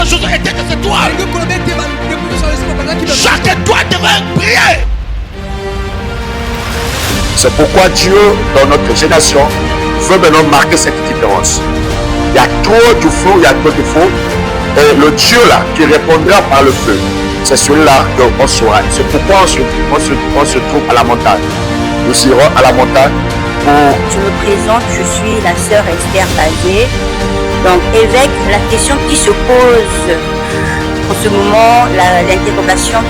la chose était que c'est toi. Chaque doigt devrait prier. C'est pourquoi Dieu, dans notre génération, veut maintenant marquer cette différence. Il y a trop de faux, il y a trop de faux. Et le Dieu là, qui répondra par le feu, c'est celui-là qu'on saura. C'est pourquoi on se trouve à la montagne. Nous irons à la montagne pour... Je me présente, je suis la sœur Esther Bazé. Donc, évêque, la question qui se pose en ce moment, l'interrogation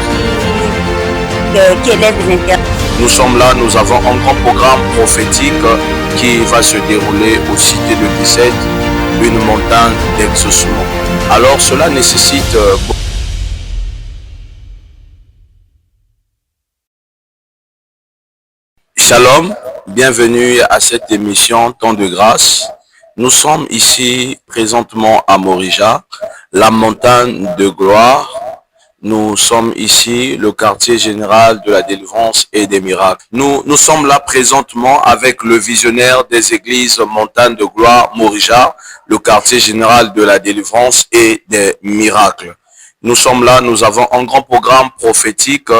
qui élève les intérêts. Nous sommes là, nous avons un grand programme prophétique qui va se dérouler au Cité de 17, une montagne d'exaucement. Alors cela nécessite... Shalom, bienvenue à cette émission Temps de grâce. Nous sommes ici présentement à Morija, la montagne de gloire. Nous sommes ici, le quartier général de la délivrance et des miracles. Nous sommes là présentement avec le visionnaire des églises Montagne de Gloire, Morija, le quartier général de la délivrance et des miracles. Nous sommes là, nous avons un grand programme prophétique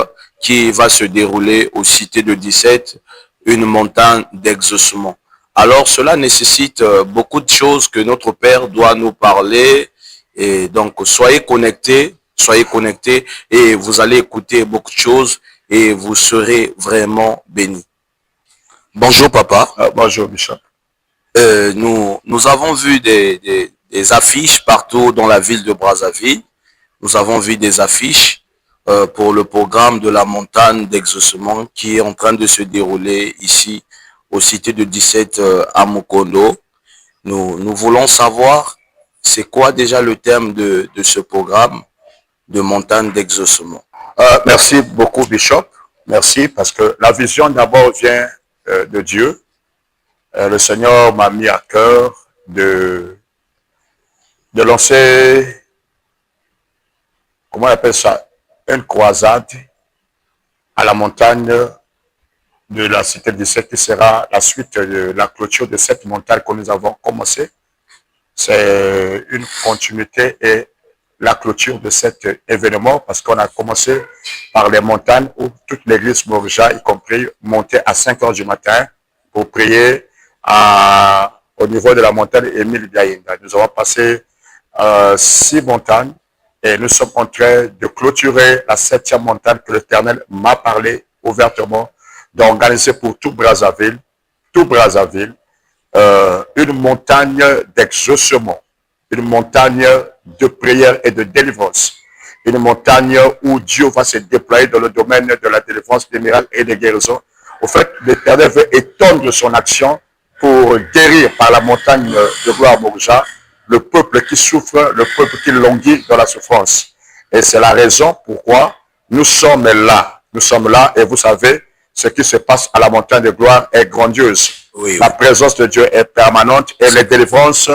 qui va se dérouler au Cité de 17, une montagne d'exaucement. Alors cela nécessite beaucoup de choses que notre Père doit nous parler. Et donc soyez connectés et vous allez écouter beaucoup de choses et vous serez vraiment bénis. Bonjour papa. Bonjour Bishop. Nous avons vu des affiches partout dans la ville de Brazzaville. Nous avons vu des affiches pour le programme de la montagne d'exaucement qui est en train de se dérouler ici au Cité de 17 à Mukondo. Nous voulons savoir c'est quoi déjà le thème de ce programme de montagne d'exaucement. Merci beaucoup Bishop, merci parce que la vision d'abord vient de Dieu. Le Seigneur m'a mis à cœur de lancer, comment on appelle ça, une croisade à la montagne de la Cité 17 qui sera la suite de la clôture de cette montagne que nous avons commencé. C'est une continuité et la clôture de cet événement parce qu'on a commencé par les montagnes où toute l'église Morija, y compris, montait à 5 h du matin pour prier au niveau de la montagne Émile Biaïnda. Nous avons passé 6 montagnes et nous sommes en train de clôturer la 7e montagne que l'Éternel m'a parlé ouvertement d'organiser pour tout Brazzaville, une montagne d'exaucement, une montagne de prière et de délivrance, une montagne où Dieu va se déployer dans le domaine de la délivrance, des miracles et des guérisons. Au fait, l'Éternel veut étendre son action pour guérir par la montagne de gloire Morija le peuple qui souffre, le peuple qui languit dans la souffrance. Et c'est la raison pourquoi nous sommes là. Nous sommes là et vous savez, ce qui se passe à la montagne de gloire est grandiose. Oui. La présence de Dieu est permanente et les délivrances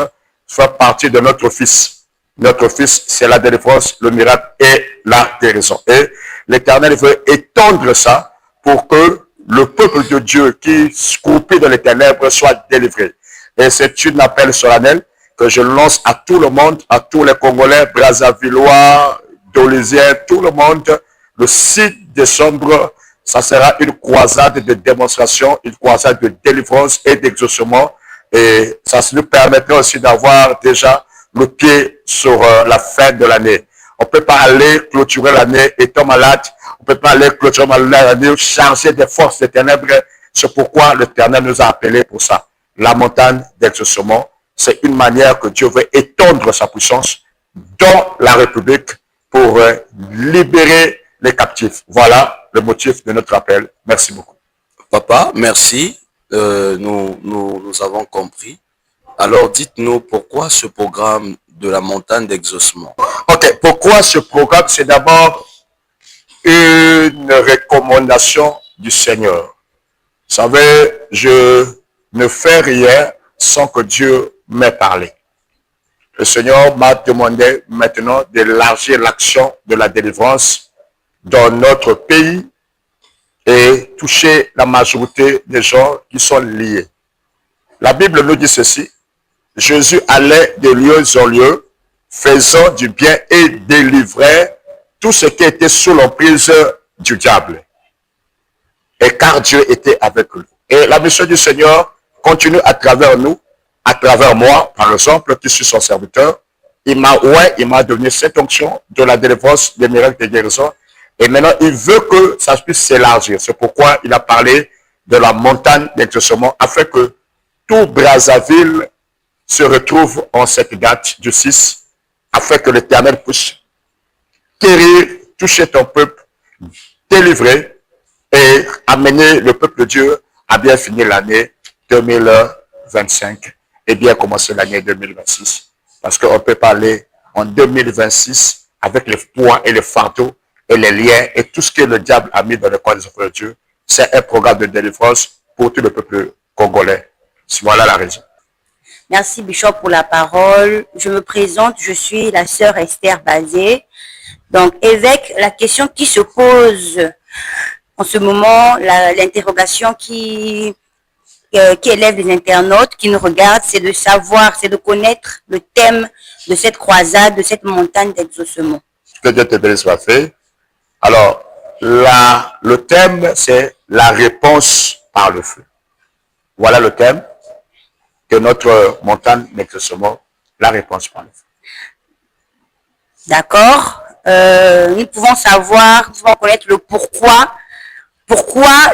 font partie de notre Fils. Notre Fils, c'est la délivrance, le miracle et la guérison. Et l'Éternel veut étendre ça pour que le peuple de Dieu qui croupit dans les ténèbres soit délivré. Et c'est un appel solennel que je lance à tout le monde, à tous les Congolais, Brazzavillois, Dolisiens, tout le monde. Le 6 décembre, ça sera une croisade de démonstration, une croisade de délivrance et d'exaucement. Et ça nous permettrait aussi d'avoir déjà le pied sur la fin de l'année. On ne peut pas aller clôturer l'année étant malade. On ne peut pas aller clôturer l'année chargé des forces des ténèbres. C'est pourquoi l'Éternel nous a appelés pour ça. La montagne d'exaucement, c'est une manière que Dieu veut étendre sa puissance dans la République pour libérer les captifs. Voilà le motif de notre appel. Merci beaucoup. Papa, merci. Nous avons compris. Alors, dites-nous pourquoi ce programme de la montagne d'exaucement. Ok, pourquoi ce programme? C'est d'abord une recommandation du Seigneur. Vous savez, je ne fais rien sans que Dieu m'ait parlé. Le Seigneur m'a demandé maintenant d'élargir l'action de la délivrance dans notre pays et toucher la majorité des gens qui sont liés. La Bible nous dit ceci: Jésus allait de lieu en lieu, faisant du bien et délivrait tout ce qui était sous l'emprise du diable. Et car Dieu était avec lui. Et la mission du Seigneur continue à travers nous, à travers moi, par exemple, qui suis son serviteur. Il m'a donné cette onction de la délivrance, des miracles, des guérisons. Et maintenant, il veut que ça puisse s'élargir. C'est pourquoi il a parlé de la montagne d'exaucement, afin que tout Brazzaville se retrouve en cette date du 6, afin que l'Éternel puisse guérir, toucher ton peuple, délivrer et amener le peuple de Dieu à bien finir l'année 2025 et bien commencer l'année 2026. Parce qu'on peut parler en 2026 avec les poids et les fardeaux et les liens et tout ce que le diable a mis dans le corps des enfants de Dieu. C'est un programme de délivrance pour tout le peuple congolais. Voilà la raison. Merci Bishop pour la parole. Je me présente, je suis la sœur Esther Bazé. Donc évêque, la question qui se pose en ce moment, l'interrogation qui élève les internautes, qui nous regardent, c'est de savoir, c'est de connaître le thème de cette croisade, de cette montagne d'exaucement. Que Dieu te bénisse, ma fille. Alors, le thème, c'est la réponse par le feu. Voilà le thème de notre montagne d'exaucement, la réponse par le feu. D'accord. Nous pouvons savoir, nous pouvons connaître le pourquoi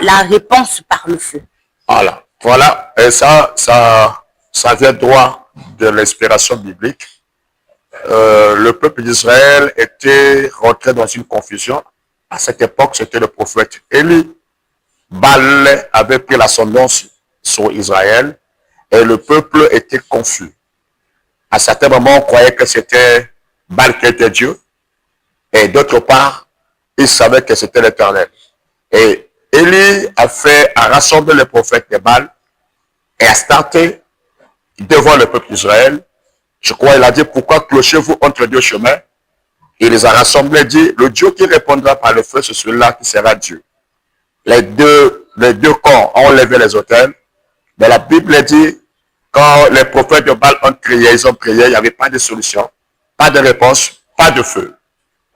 la réponse par le feu. Voilà. Et ça vient droit de l'inspiration biblique. Le peuple d'Israël était rentré dans une confusion. À cette époque, c'était le prophète Élie. Baal avait pris l'ascendance sur Israël et le peuple était confus. À certains moments, on croyait que c'était Baal qui était Dieu et d'autre part, ils savaient que c'était l'Éternel. Et Élie a rassembler les prophètes de Baal et a starté devant le peuple d'Israël. Je crois qu'il a dit, pourquoi clochez-vous entre deux chemins? Il les a rassemblés et dit, le Dieu qui répondra par le feu, c'est celui-là qui sera Dieu. Les deux camps ont levé les autels. Mais la Bible dit, quand les prophètes de Baal ont crié, ils ont prié, il n'y avait pas de solution, pas de réponse, pas de feu.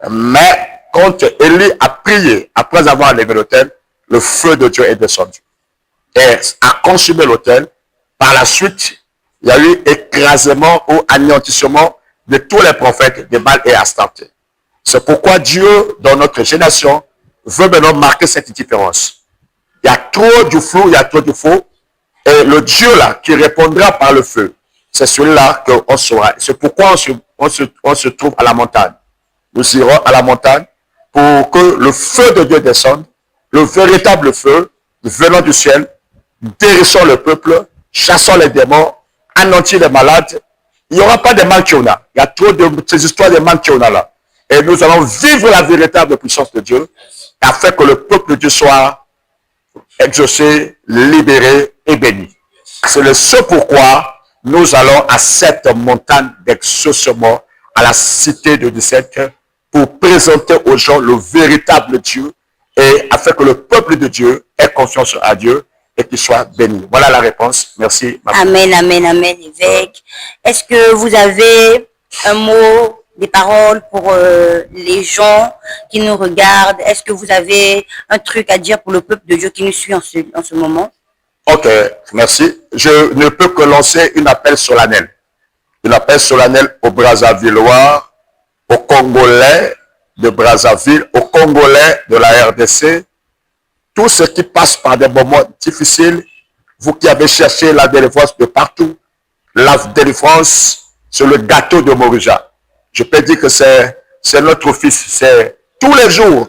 Mais quand Élie a prié, après avoir levé l'autel, le feu de Dieu est descendu et a consumé l'autel. Par la suite, il y a eu écrasement ou anéantissement de tous les prophètes de Baal et Astarté. C'est pourquoi Dieu, dans notre génération, veut maintenant marquer cette différence. Il y a trop du flou, il y a trop du faux. Et le Dieu là, qui répondra par le feu, c'est celui-là qu'on saura. C'est pourquoi on se trouve à la montagne. Nous irons à la montagne pour que le feu de Dieu descende, le véritable feu venant du ciel, guérissant le peuple, chassant les démons, anéantir les malades. Il n'y aura pas de mal qu'il y en a. Il y a trop de ces histoires de mal qu'il y en a là. Et nous allons vivre la véritable puissance de Dieu afin que le peuple de Dieu soit exaucé, libéré et béni. C'est le seul pourquoi nous allons à cette montagne d'exaucement à la cité de 17 pour présenter aux gens le véritable Dieu et afin que le peuple de Dieu ait confiance à Dieu et qu'il soit béni. Voilà la réponse. Merci. Amen, amen, amen, évêque. Est-ce que vous avez un mot, des paroles pour les gens qui nous regardent? Est-ce que vous avez un truc à dire pour le peuple de Dieu qui nous suit en ce moment? Ok, merci. Je ne peux que lancer un appel solennel. Un appel solennel aux Brazzavillois, aux Congolais de Brazzaville, aux Congolais de la RDC, tous ceux qui passent par des moments difficiles, vous qui avez cherché la délivrance de partout, la délivrance, c'est le gâteau de Morija. Je peux dire que c'est notre fils, c'est tous les jours,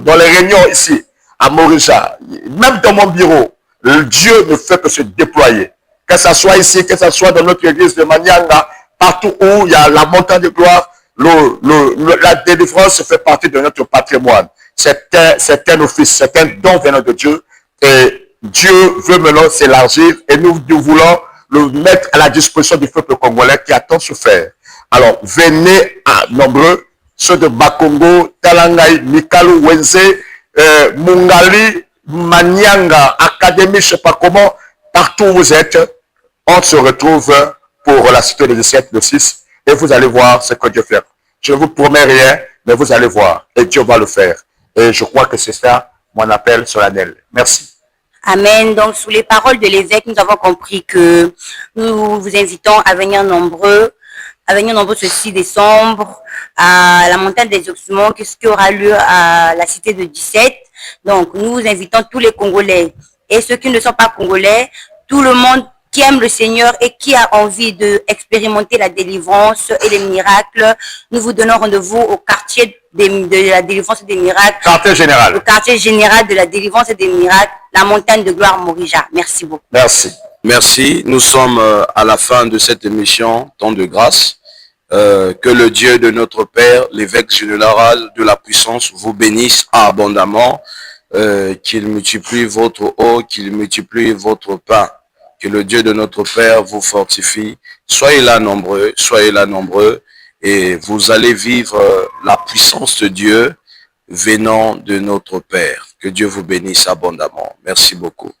dans les réunions ici, à Morija, même dans mon bureau, Dieu ne fait que se déployer. Que ce soit ici, que ce soit dans notre église de Manianga, partout où il y a la montagne de gloire, la délivrance fait partie de notre patrimoine. C'est un office, c'est un don venant de Dieu. Et Dieu veut maintenant s'élargir et nous voulons le mettre à la disposition du peuple congolais qui a tant souffert. Alors, venez à nombreux, ceux de Bakongo, Talangai, Mikalu, Wenze, Mungali, Manianga, Académie, je ne sais pas comment, partout où vous êtes, on se retrouve pour la cité de 17, le 6. et vous allez voir ce que Dieu fait. Je ne vous promets rien, mais vous allez voir et Dieu va le faire. Et je crois que c'est ça mon appel solennel. Merci. Amen. Donc, sous les paroles de l'évêque, nous avons compris que nous vous invitons à venir nombreux ce 6 décembre à la montagne des Oxymons, qui aura lieu à la cité de 17. Donc, nous vous invitons tous les Congolais et ceux qui ne sont pas Congolais, tout le monde qui aime le Seigneur et qui a envie d'expérimenter la délivrance et les miracles. Nous vous donnons rendez-vous au quartier de la délivrance et des miracles. Quartier général. Le quartier général de la délivrance et des miracles, la montagne de gloire Morija. Merci beaucoup. Merci. Merci. Nous sommes à la fin de cette émission, temps de grâce. Que le Dieu de notre Père, l'évêque général de la puissance, vous bénisse abondamment, qu'il multiplie votre eau, qu'il multiplie votre pain. Que le Dieu de notre Père vous fortifie. Soyez là nombreux, et vous allez vivre la puissance de Dieu venant de notre Père. Que Dieu vous bénisse abondamment. Merci beaucoup.